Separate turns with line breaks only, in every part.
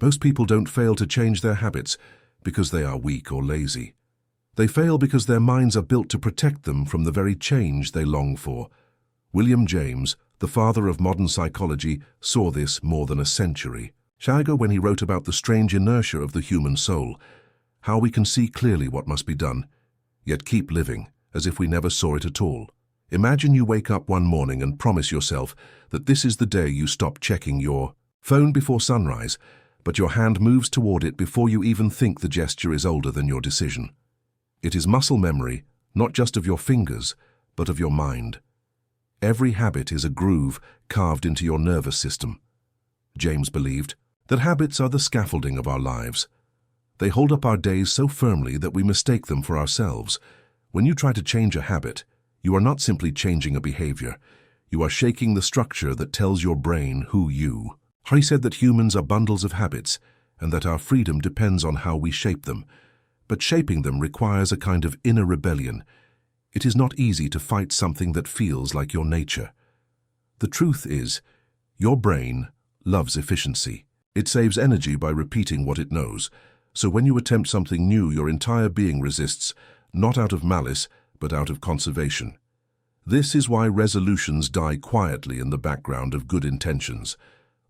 Most people don't fail to change their habits because they are weak or lazy. They fail because their minds are built to protect them from the very change they long for. William James, the father of modern psychology, saw this more than a century ago when he wrote about the strange inertia of the human soul, how we can see clearly what must be done, yet keep living as if we never saw it at all. Imagine you wake up one morning and promise yourself that this is the day you stop checking your phone before sunrise, but your hand moves toward it before you even think the gesture is older than your decision. It is muscle memory, not just of your fingers, but of your mind. Every habit is a groove carved into your nervous system. James believed that habits are the scaffolding of our lives. They hold up our days so firmly that we mistake them for ourselves. When you try to change a habit, you are not simply changing a behavior. You are shaking the structure that tells your brain who you are. He said that humans are bundles of habits and that our freedom depends on how we shape them. But shaping them requires a kind of inner rebellion. It is not easy to fight something that feels like your nature. The truth is, your brain loves efficiency. It saves energy by repeating what it knows. So when you attempt something new, your entire being resists, not out of malice, but out of conservation. This is why resolutions die quietly in the background of good intentions,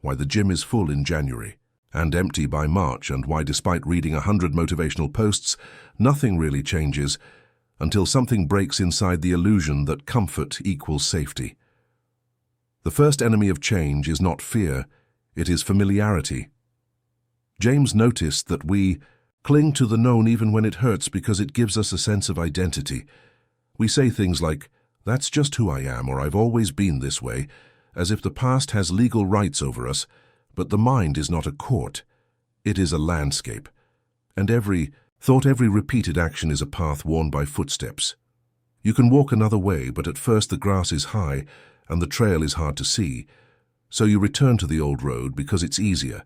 why the gym is full in January and empty by March, and why despite reading 100 motivational posts, nothing really changes until something breaks inside the illusion that comfort equals safety. The first enemy of change is not fear, it is familiarity. James noticed that we cling to the known even when it hurts because it gives us a sense of identity. We say things like, "That's just who I am," or "I've always been this way," as if the past has legal rights over us, but the mind is not a court. It is a landscape. And every thought, every repeated action is a path worn by footsteps. You can walk another way, but at first the grass is high and the trail is hard to see. So you return to the old road because it's easier,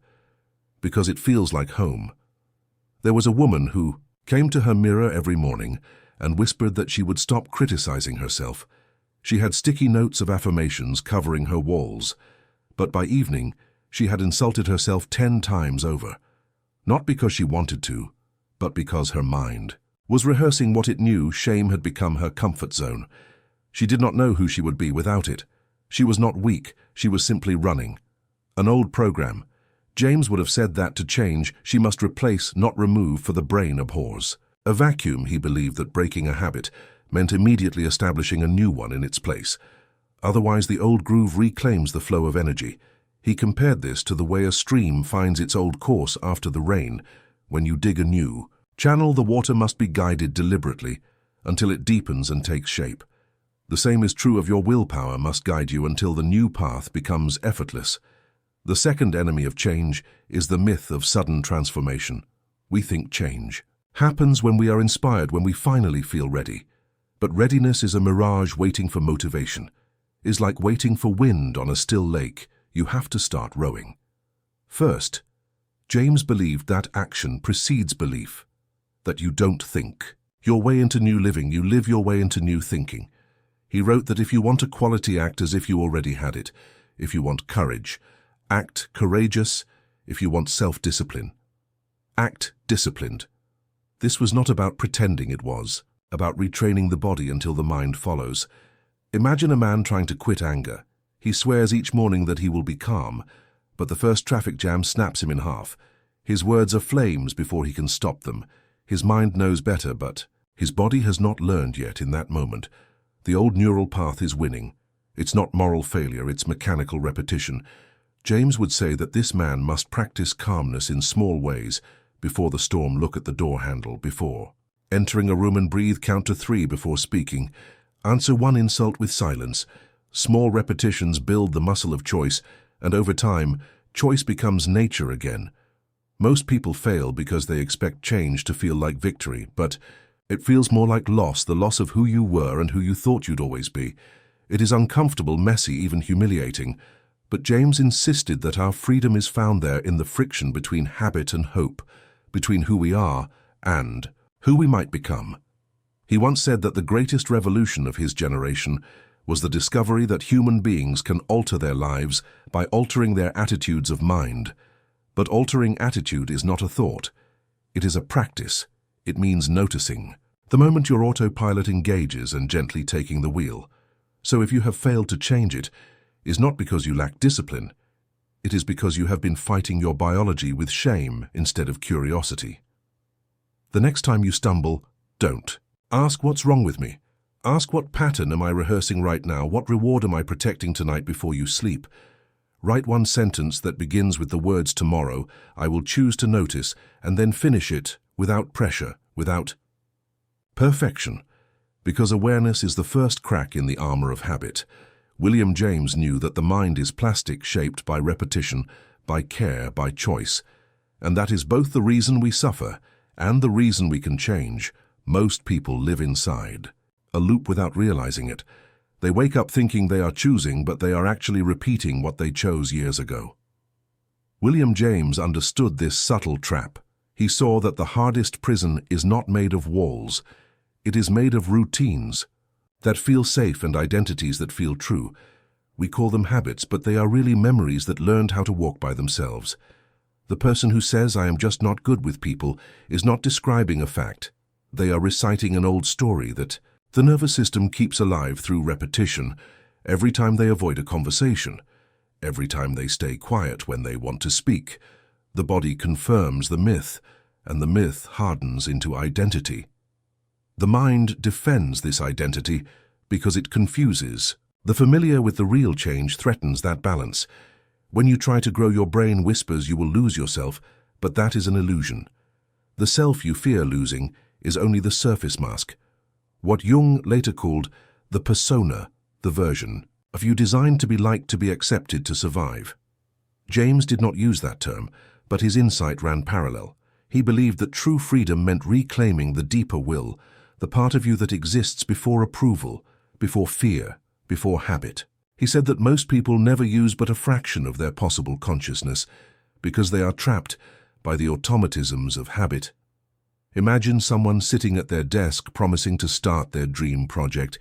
because it feels like home. There was a woman who came to her mirror every morning and whispered that she would stop criticizing herself. She had sticky notes of affirmations covering her walls, but by evening she had insulted herself 10 times over. Not because she wanted to, but because her mind was rehearsing what it knew. Shame had become her comfort zone. She did not know who she would be without it. She was not weak, she was simply running. An old program. James would have said that to change, she must replace, not remove, for the brain abhors. A vacuum, he believed that breaking a habit meant immediately establishing a new one in its place. Otherwise, the old groove reclaims the flow of energy. He compared this to the way a stream finds its old course after the rain. When you dig a new channel, the water must be guided deliberately until it deepens and takes shape. The same is true of your willpower, must guide you until the new path becomes effortless. The second enemy of change is the myth of sudden transformation. We think change happens when we are inspired, when we finally feel ready. But readiness is a mirage waiting for motivation. Is like waiting for wind on a still lake. You have to start rowing. First, James believed that action precedes belief, that you don't think your way into new living, you live your way into new thinking. He wrote that if you want a quality, act as if you already had it. If you want courage, act courageous. If you want self-discipline, act disciplined. This was not about pretending, it was about retraining the body until the mind follows. Imagine a man trying to quit anger. He swears each morning that he will be calm, but the first traffic jam snaps him in half. His words are flames before he can stop them. His mind knows better, but his body has not learned yet in that moment. The old neural path is winning. It's not moral failure, it's mechanical repetition. James would say that this man must practice calmness in small ways. Before the storm, look at the door handle. Before entering a room and breathe, count to 3 before speaking. Answer one insult with silence. Small repetitions build the muscle of choice, and over time, choice becomes nature again. Most people fail because they expect change to feel like victory, but it feels more like loss, the loss of who you were and who you thought you'd always be. It is uncomfortable, messy, even humiliating. But James insisted that our freedom is found there in the friction between habit and hope, between who we are and who we might become. He once said that the greatest revolution of his generation was the discovery that human beings can alter their lives by altering their attitudes of mind. But altering attitude is not a thought. It is a practice. It means noticing. The moment your autopilot engages and gently taking the wheel. So if you have failed to change it, is not because you lack discipline. It is because you have been fighting your biology with shame instead of curiosity. The next time you stumble, don't. Ask what's wrong with me. Ask what pattern am I rehearsing right now? What reward am I protecting tonight before you sleep? Write one sentence that begins with the words tomorrow, I will choose to notice, and then finish it without pressure, without perfection. Because awareness is the first crack in the armor of habit. William James knew that the mind is plastic shaped by repetition, by care, by choice. And that is both the reason we suffer and the reason we can change. Most people live inside a loop without realizing it. They wake up thinking they are choosing, but they are actually repeating what they chose years ago. William James understood this subtle trap. He saw that the hardest prison is not made of walls. It is made of routines that feel safe and identities that feel true. We call them habits, but they are really memories that learned how to walk by themselves. The person who says, I am just not good with people, is not describing a fact. They are reciting an old story that the nervous system keeps alive through repetition, every time they avoid a conversation, every time they stay quiet when they want to speak. The body confirms the myth, and the myth hardens into identity. The mind defends this identity because it confuses. The familiar with the real change threatens that balance. When you try to grow, your brain whispers you will lose yourself, but that is an illusion. The self you fear losing is only the surface mask. What Jung later called the persona, the version of you designed to be liked, to be accepted, to survive. James did not use that term, but his insight ran parallel. He believed that true freedom meant reclaiming the deeper will, the part of you that exists before approval, before fear, before habit. He said that most people never use but a fraction of their possible consciousness because they are trapped by the automatisms of habit. Imagine someone sitting at their desk promising to start their dream project,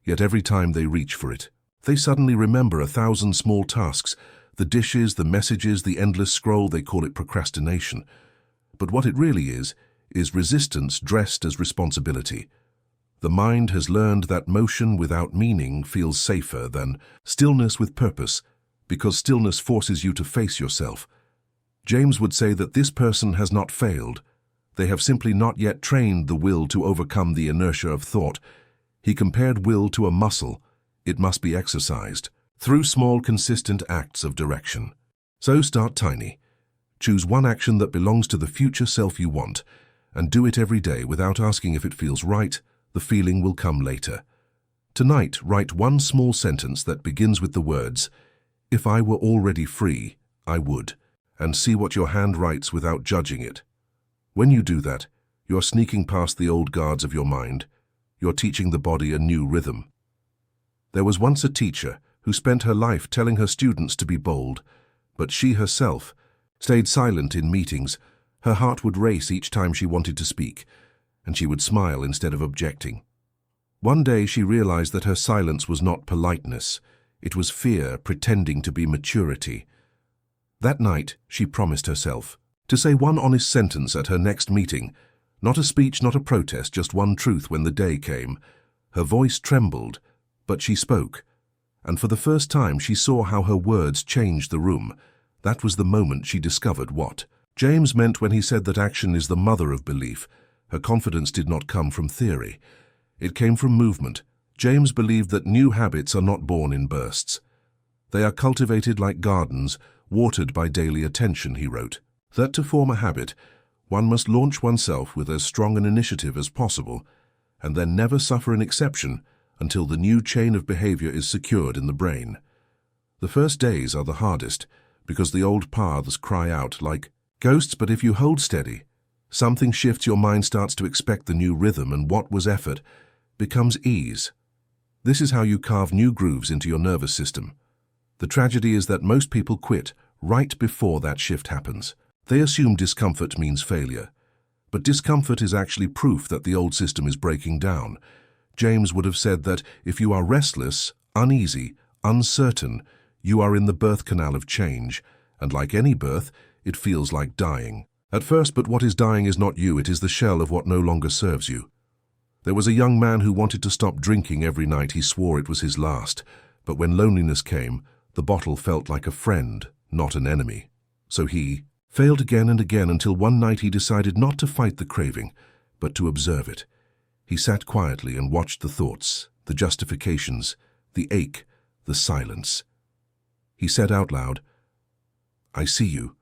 yet every time they reach for it, they suddenly remember 1,000 small tasks, the dishes, the messages, the endless scroll. They call it procrastination. But what it really is resistance dressed as responsibility. The mind has learned that motion without meaning feels safer than stillness with purpose, because stillness forces you to face yourself. James would say that this person has not failed. They have simply not yet trained the will to overcome the inertia of thought. He compared will to a muscle. It must be exercised through small, consistent acts of direction. So start tiny. Choose one action that belongs to the future self you want, and do it every day without asking if it feels right. The feeling will come later. Tonight, write one small sentence that begins with the words, "If I were already free, I would," and see what your hand writes without judging it. When you do that, you're sneaking past the old guards of your mind. You're teaching the body a new rhythm. There was once a teacher who spent her life telling her students to be bold, but she herself stayed silent in meetings. Her heart would race each time she wanted to speak, and she would smile instead of objecting. One day she realized that her silence was not politeness. It was fear pretending to be maturity. That night, she promised herself to say one honest sentence at her next meeting. Not a speech, not a protest, just one truth. When the day came, her voice trembled, but she spoke. And for the first time, she saw how her words changed the room. That was the moment she discovered what James meant when he said that action is the mother of belief. Her confidence did not come from theory. It came from movement. James believed that new habits are not born in bursts. They are cultivated like gardens, watered by daily attention, he wrote. That to form a habit, one must launch oneself with as strong an initiative as possible, and then never suffer an exception until the new chain of behavior is secured in the brain. The first days are the hardest, because the old paths cry out like ghosts, but if you hold steady, something shifts. Your mind starts to expect the new rhythm, and what was effort becomes ease. This is how you carve new grooves into your nervous system. The tragedy is that most people quit right before that shift happens. They assume discomfort means failure. But discomfort is actually proof that the old system is breaking down. James would have said that if you are restless, uneasy, uncertain, you are in the birth canal of change, and like any birth, it feels like dying. At first, but what is dying is not you, it is the shell of what no longer serves you. There was a young man who wanted to stop drinking every night. He swore it was his last, but when loneliness came, the bottle felt like a friend, not an enemy. So he failed again and again until one night he decided not to fight the craving, but to observe it. He sat quietly and watched the thoughts, the justifications, the ache, the silence. He said out loud, "I see you,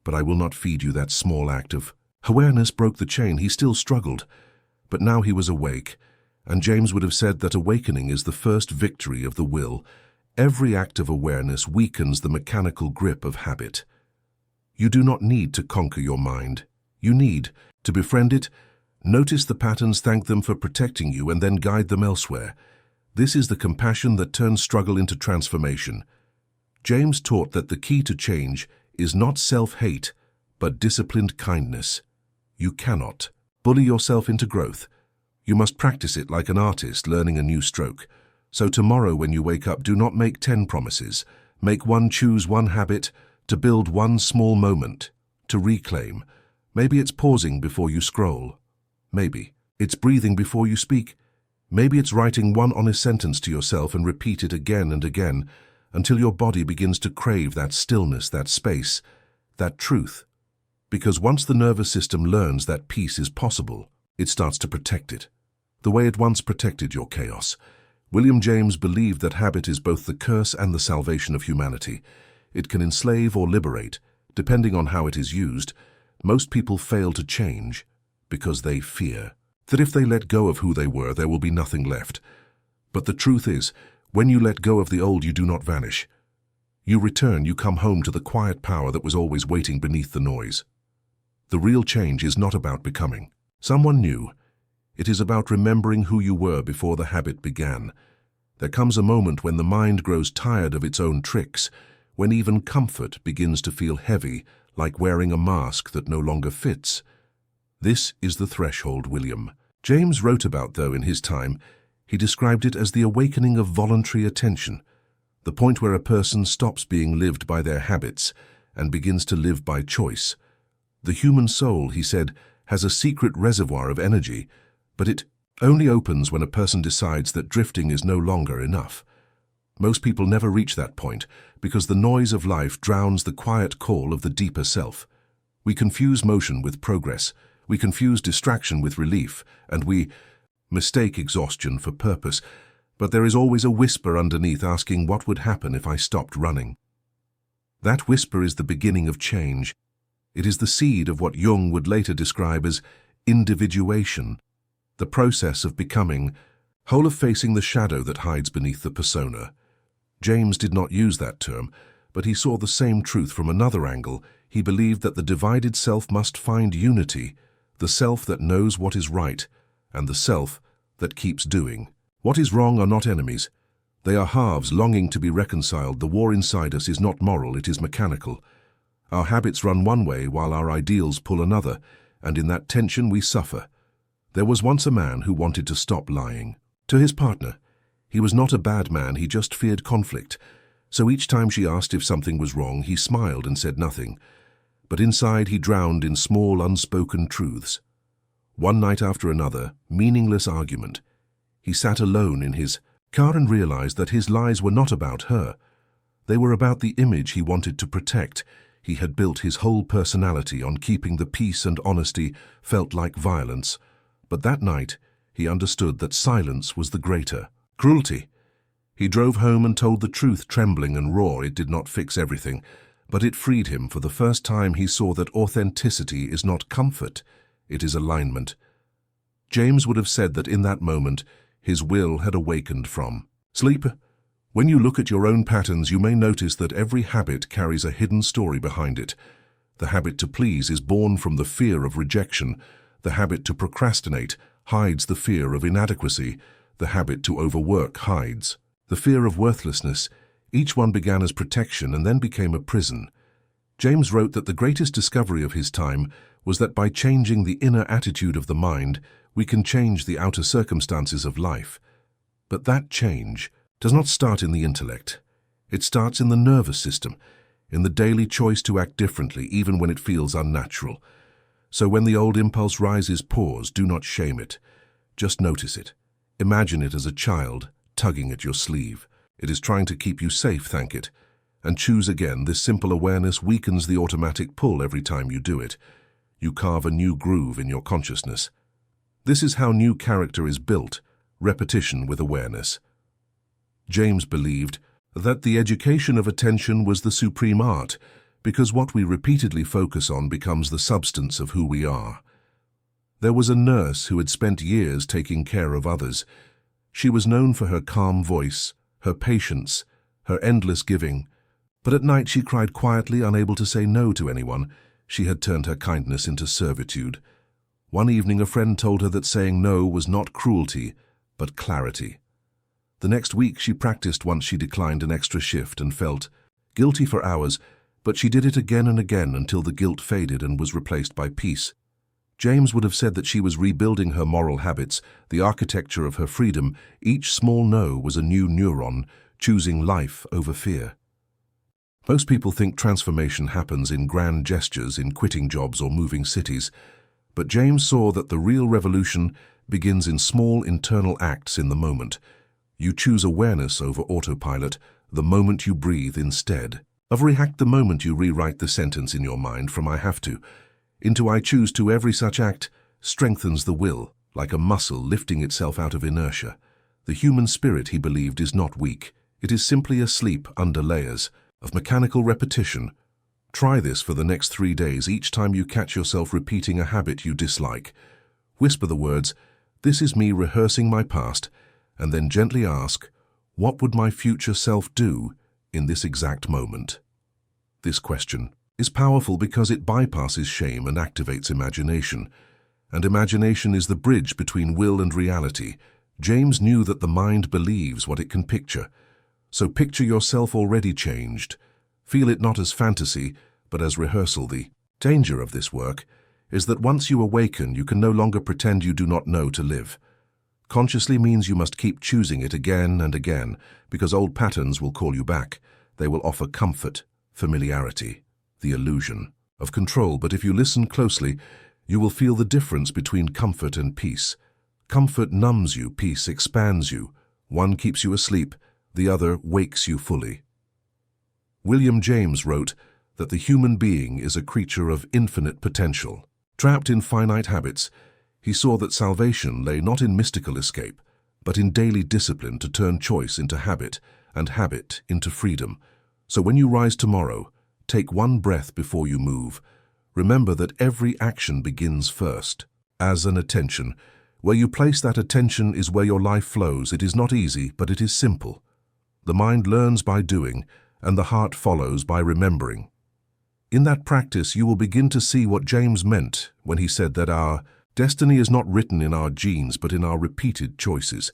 but I will not feed you that small act of..." Awareness broke the chain. He still struggled, but now he was awake, and James would have said that awakening is the first victory of the will. Every act of awareness weakens the mechanical grip of habit. You do not need to conquer your mind. You need to befriend it, notice the patterns, thank them for protecting you, and then guide them elsewhere. This is the compassion that turns struggle into transformation. James taught that the key to change is not self-hate, but disciplined kindness. You cannot bully yourself into growth. You must practice it like an artist learning a new stroke. So tomorrow when you wake up, do not make 10 promises. Make one, choose one habit, to build one small moment, to reclaim. Maybe it's pausing before you scroll. Maybe it's breathing before you speak. Maybe it's writing one honest sentence to yourself and repeat it again and again until your body begins to crave that stillness, that space, that truth. Because once the nervous system learns that peace is possible, it starts to protect it, the way it once protected your chaos. William James believed that habit is both the curse and the salvation of humanity. It can enslave or liberate, depending on how it is used. Most people fail to change because they fear that if they let go of who they were, there will be nothing left. But the truth is, when you let go of the old, you do not vanish. You return, you come home to the quiet power that was always waiting beneath the noise. The real change is not about becoming someone new. It is about remembering who you were before the habit began. There comes a moment when the mind grows tired of its own tricks, when even comfort begins to feel heavy, like wearing a mask that no longer fits. This is the threshold William James wrote about, though, in his time. He described it as the awakening of voluntary attention, the point where a person stops being lived by their habits and begins to live by choice. The human soul, he said, has a secret reservoir of energy, but it only opens when a person decides that drifting is no longer enough. Most people never reach that point because the noise of life drowns the quiet call of the deeper self. We confuse motion with progress, we confuse distraction with relief, and we mistake exhaustion for purpose. But there is always a whisper underneath asking, what would happen if I stopped running? That whisper is the beginning of change. It is the seed of what Jung would later describe as individuation, the process of becoming whole, of facing the shadow that hides beneath the persona. James did not use that term, but he saw the same truth from another angle. He believed that the divided self must find unity, the self that knows what is right, and the self that keeps doing. What is wrong are not enemies. They are halves longing to be reconciled. The war inside us is not moral, it is mechanical. Our habits run one way while our ideals pull another, and in that tension we suffer. There was once a man who wanted to stop lying to his partner. He was not a bad man, he just feared conflict. So each time she asked if something was wrong, he smiled and said nothing. But inside he drowned in small unspoken truths. One night after another, meaningless argument. He sat alone in his car and realized that his lies were not about her. They were about the image he wanted to protect. He had built his whole personality on keeping the peace, and honesty felt like violence. But that night, he understood that silence was the greater cruelty. He drove home and told the truth, trembling and raw. It did not fix everything, but it freed him. For the first time, he saw that authenticity is not comfort, it is alignment. James would have said that in that moment, his will had awakened from sleep. When you look at your own patterns, you may notice that every habit carries a hidden story behind it. The habit to please is born from the fear of rejection. The habit to procrastinate hides the fear of inadequacy. The habit to overwork hides the fear of worthlessness. Each one began as protection and then became a prison. James wrote that the greatest discovery of his time was that by changing the inner attitude of the mind, we can change the outer circumstances of life. But that change does not start in the intellect. It starts in the nervous system. in the daily choice to act differently even when it feels unnatural. So when the old impulse rises, pause, do not shame it. Just notice it. Imagine it as a child tugging at your sleeve. It is trying to keep you safe, thank it. And choose again. This simple awareness weakens the automatic pull every time you do it. You carve a new groove in your consciousness. This is how new character is built, repetition with awareness. James believed that the education of attention was the supreme art, because what we repeatedly focus on becomes the substance of who we are. There was a nurse who had spent years taking care of others. She was known for her calm voice, her patience, her endless giving. But at night she cried quietly, unable to say no to anyone. She had turned her kindness into servitude. One evening a friend told her that saying no was not cruelty, but clarity. The next week she practiced once she declined an extra shift and felt guilty for hours, but she did it again and again until the guilt faded and was replaced by peace. James would have said that she was rebuilding her moral habits, the architecture of her freedom. Each small no was a new neuron, choosing life over fear. Most people think transformation happens in grand gestures, in quitting jobs or moving cities. But James saw that the real revolution begins in small internal acts in the moment. You choose awareness over autopilot, the moment you breathe instead. Every act, the moment you rewrite the sentence in your mind from I have to into I choose to. Every such act strengthens the will, like a muscle lifting itself out of inertia. The human spirit, he believed, is not weak. It is simply asleep under layers of mechanical repetition. Try this for the next 3 days. Each time you catch yourself repeating a habit you dislike, whisper the words, "This is me rehearsing my past," and then gently ask, "What would my future self do in this exact moment?" This question is powerful because it bypasses shame and activates imagination. And imagination is the bridge between will and reality. James knew that the mind believes what it can picture. So picture yourself already changed. Feel it not as fantasy, but as rehearsal. The danger of this work is that once you awaken, you can no longer pretend you do not know to live. Consciously means you must keep choosing it again and again, because old patterns will call you back. They will offer comfort, familiarity, the illusion of control. But if you listen closely, you will feel the difference between comfort and peace. Comfort numbs you, peace expands you. One keeps you asleep, the other wakes you fully. William James wrote that the human being is a creature of infinite potential. Trapped in finite habits, he saw that salvation lay not in mystical escape, but in daily discipline to turn choice into habit and habit into freedom. So when you rise tomorrow, take one breath before you move. Remember that every action begins first, as an attention. Where you place that attention is where your life flows. It is not easy, but it is simple. The mind learns by doing, and the heart follows by remembering. In that practice, you will begin to see what James meant when he said that our destiny is not written in our genes, but in our repeated choices.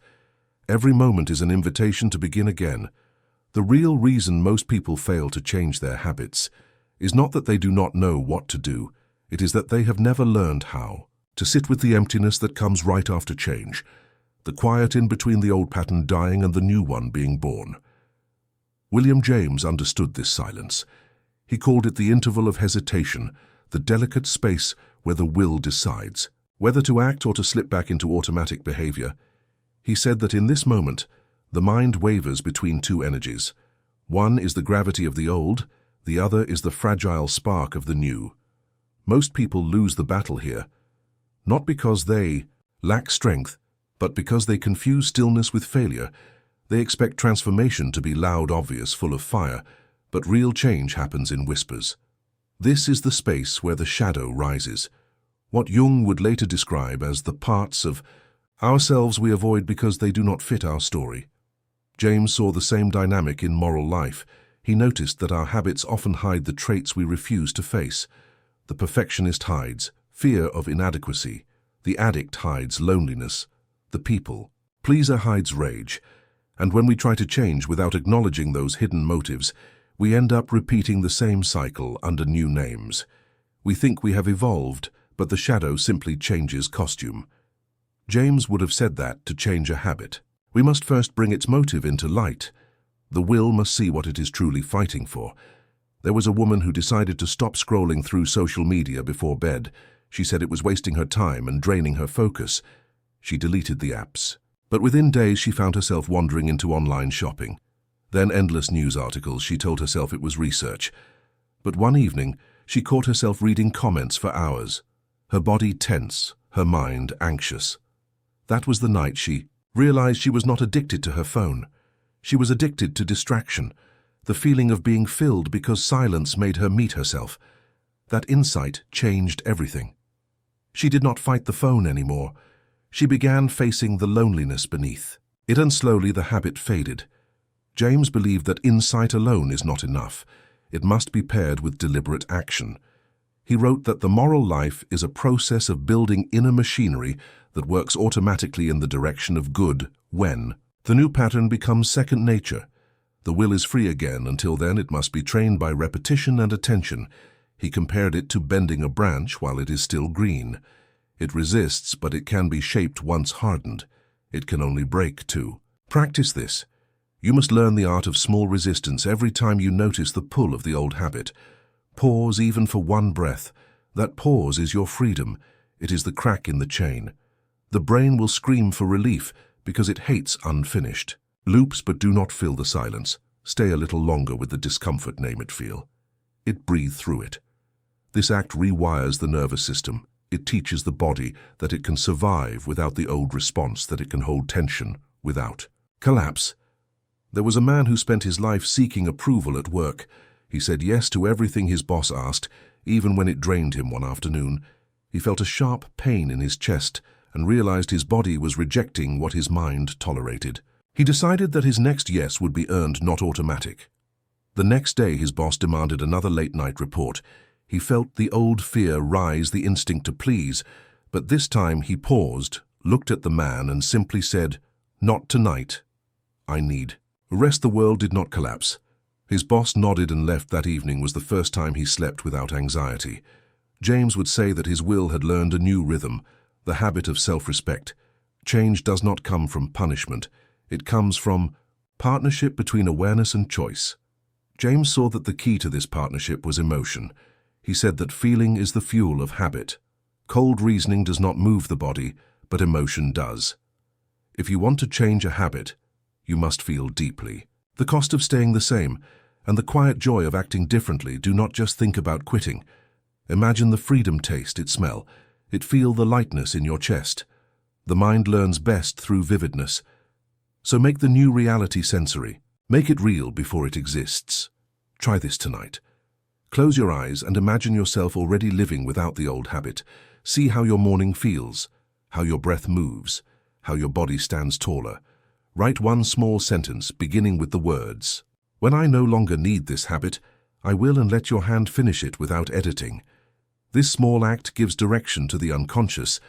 Every moment is an invitation to begin again. The real reason most people fail to change their habits is not that they do not know what to do. It is that they have never learned how to sit with the emptiness that comes right after change, the quiet in between the old pattern dying and the new one being born. William James understood this silence. He called it the interval of hesitation, the delicate space where the will decides whether to act or to slip back into automatic behavior. He said that in this moment, the mind wavers between two energies. One is the gravity of the old, the other is the fragile spark of the new. Most people lose the battle here, not because they lack strength, but because they confuse stillness with failure. They expect transformation to be loud, obvious, full of fire, but real change happens in whispers. This is the space where the shadow rises, what Jung would later describe as the parts of ourselves we avoid because they do not fit our story. James saw the same dynamic in moral life. He noticed that our habits often hide the traits we refuse to face. The perfectionist hides fear of inadequacy. The addict hides loneliness. The people pleaser hides rage. And when we try to change without acknowledging those hidden motives, we end up repeating the same cycle under new names. We think we have evolved, but the shadow simply changes costume. James would have said that to change a habit, we must first bring its motive into light. The will must see what it is truly fighting for. There was a woman who decided to stop scrolling through social media before bed. She said it was wasting her time and draining her focus. She deleted the apps. But within days she found herself wandering into online shopping. Then endless news articles. She told herself it was research. But one evening, she caught herself reading comments for hours. Her body tense, her mind anxious. That was the night she realized she was not addicted to her phone. She was addicted to distraction, the feeling of being filled because silence made her meet herself. That insight changed everything. She did not fight the phone anymore. She began facing the loneliness beneath it, and slowly the habit faded. James believed that insight alone is not enough. It must be paired with deliberate action. He wrote that the moral life is a process of building inner machinery that works automatically in the direction of good when the new pattern becomes second nature. The will is free again. Until then, it must be trained by repetition and attention. He compared it to bending a branch while it is still green. It resists, but it can be shaped once hardened. It can only break too. Practice this. You must learn the art of small resistance every time you notice the pull of the old habit. Pause even for one breath. That pause is your freedom. It is the crack in the chain. The brain will scream for relief because it hates unfinished loops, but do not fill the silence. Stay a little longer with the discomfort, name it, feel it, breathe through it. This act rewires the nervous system. It teaches the body that it can survive without the old response, that it can hold tension without collapse. There was a man who spent his life seeking approval at work. He said yes to everything his boss asked, even when it drained him. One afternoon, he felt a sharp pain in his chest and realized his body was rejecting what his mind tolerated. He decided that his next yes would be earned, not automatic. The next day, his boss demanded another late-night report. He felt the old fear rise, the instinct to please, but this time he paused, looked at the man, and simply said, "Not tonight. I need rest." The world did not collapse. His boss nodded and left. That evening was the first time he slept without anxiety. James would say that his will had learned a new rhythm, the habit of self-respect. Change does not come from punishment. It comes from partnership between awareness and choice. James saw that the key to this partnership was emotion. He said that feeling is the fuel of habit. Cold reasoning does not move the body, but emotion does. If you want to change a habit, you must feel deeply. The cost of staying the same, and the quiet joy of acting differently. Do not just think about quitting. Imagine the freedom, taste it, smell it, feel the lightness in your chest. The mind learns best through vividness. So make the new reality sensory. Make it real before it exists. Try this tonight. Close your eyes and imagine yourself already living without the old habit. See how your morning feels, how your breath moves, how your body stands taller. Write one small sentence beginning with the words, "When I no longer need this habit, I will," and let your hand finish it without editing. This small act gives direction to the unconscious.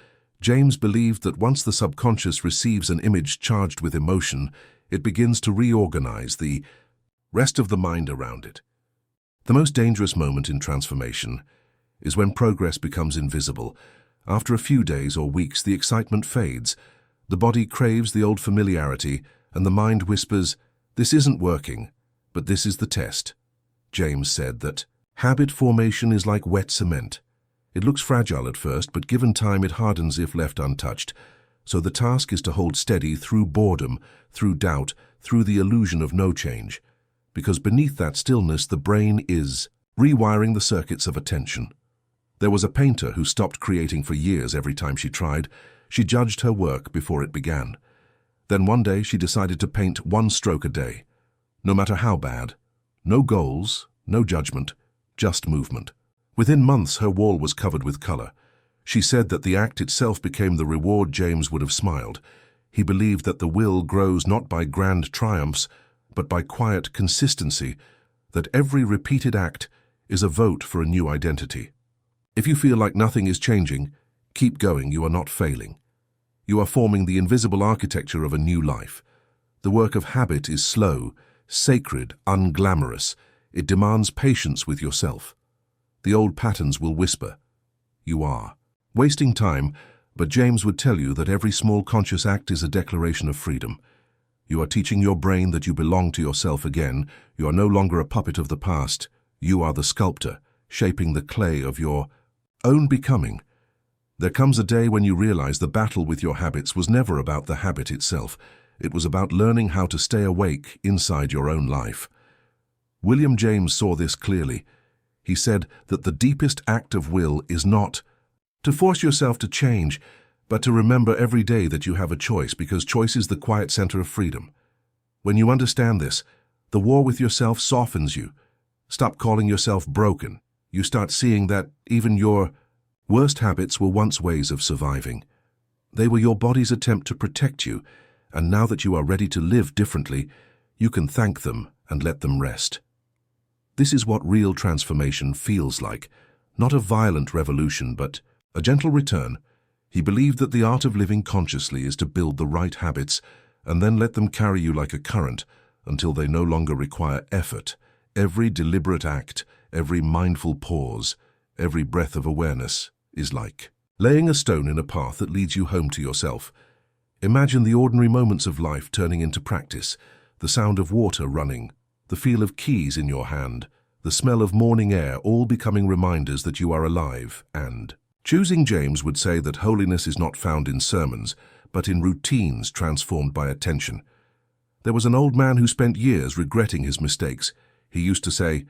James believed that once the subconscious receives an image charged with emotion, it begins to reorganize the rest of the mind around it. The most dangerous moment in transformation is when progress becomes invisible. After a few days or weeks, the excitement fades. The body craves the old familiarity, and the mind whispers, "This isn't working, but this is the test." James said that habit formation is like wet cement. It looks fragile at first, but given time it hardens if left untouched. So the task is to hold steady through boredom, through doubt, through the illusion of no change. Because beneath that stillness, the brain is rewiring the circuits of attention. There was a painter who stopped creating for years. Every time she tried, she judged her work before it began. Then one day she decided to paint one stroke a day. No matter how bad. No goals, no judgment, just movement. Within months, her wall was covered with color. She said that the act itself became the reward. James would have smiled. He believed that the will grows not by grand triumphs, but by quiet consistency, that every repeated act is a vote for a new identity. If you feel like nothing is changing, keep going. You are not failing. You are forming the invisible architecture of a new life. The work of habit is slow, sacred, unglamorous. It demands patience with yourself. The old patterns will whisper, "You are wasting time," but James would tell you that every small conscious act is a declaration of freedom. You are teaching your brain that you belong to yourself again. You are no longer a puppet of the past. You are the sculptor, shaping the clay of your own becoming. There comes a day when you realize the battle with your habits was never about the habit itself. It was about learning how to stay awake inside your own life. William James saw this clearly. He said that the deepest act of will is not to force yourself to change, but to remember every day that you have a choice, because choice is the quiet center of freedom. When you understand this, the war with yourself softens you. Stop calling yourself broken. You start seeing that even your worst habits were once ways of surviving. They were your body's attempt to protect you, and now that you are ready to live differently, you can thank them and let them rest. This is what real transformation feels like, not a violent revolution, but a gentle return. He believed that the art of living consciously is to build the right habits and then let them carry you like a current until they no longer require effort. Every deliberate act, every mindful pause, every breath of awareness is like laying a stone in a path that leads you home to yourself. Imagine the ordinary moments of life turning into practice, the sound of water running, the feel of keys in your hand, the smell of morning air, all becoming reminders that you are alive and choosing. James would say that holiness is not found in sermons, but in routines transformed by attention. There was an old man who spent years regretting his mistakes. He used to say,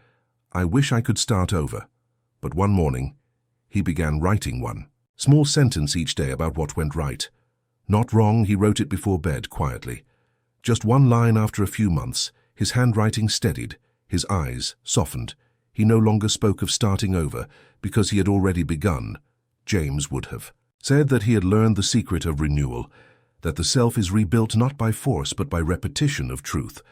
"I wish I could start over." But one morning, he began writing one small sentence each day about what went right. Not wrong, he wrote it before bed quietly. Just one line. After a few months, his handwriting steadied, his eyes softened. He no longer spoke of starting over because he had already begun. James would have said that he had learned the secret of renewal, that the self is rebuilt not by force but by repetition of truth.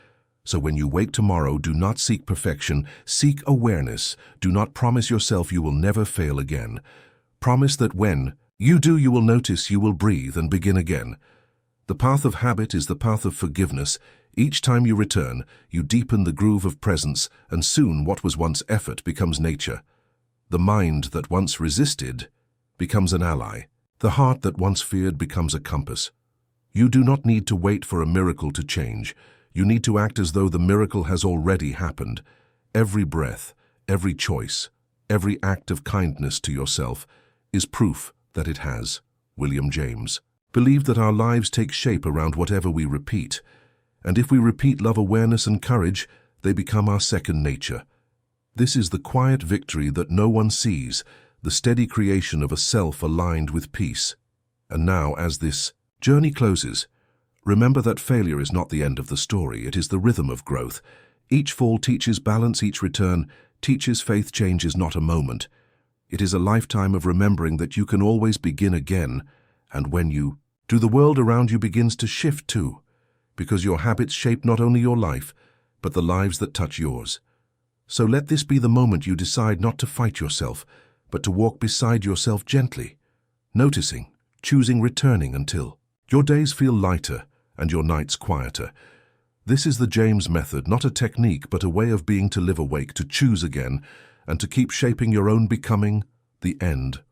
So when you wake tomorrow, do not seek perfection, seek awareness. Do not promise yourself you will never fail again. Promise that when you do, you will notice, you will breathe and begin again. The path of habit is the path of forgiveness. Each time you return, you deepen the groove of presence, and soon what was once effort becomes nature. The mind that once resisted becomes an ally. The heart that once feared becomes a compass. You do not need to wait for a miracle to change. You need to act as though the miracle has already happened. Every breath, every choice, every act of kindness to yourself is proof that it has. William James believed that our lives take shape around whatever we repeat. And if we repeat love, awareness, and courage, they become our second nature. This is the quiet victory that no one sees, the steady creation of a self aligned with peace. And now, as this journey closes, remember that failure is not the end of the story. It is the rhythm of growth. Each fall teaches balance, each return teaches faith. Change is not a moment. It is a lifetime of remembering that you can always begin again. And when you do, the world around you begins to shift too, because your habits shape not only your life, but the lives that touch yours. So let this be the moment you decide not to fight yourself, but to walk beside yourself gently, noticing, choosing, returning until your days feel lighter and your nights quieter. This is the James method, not a technique, but a way of being, to live awake, to choose again, and to keep shaping your own becoming. The end.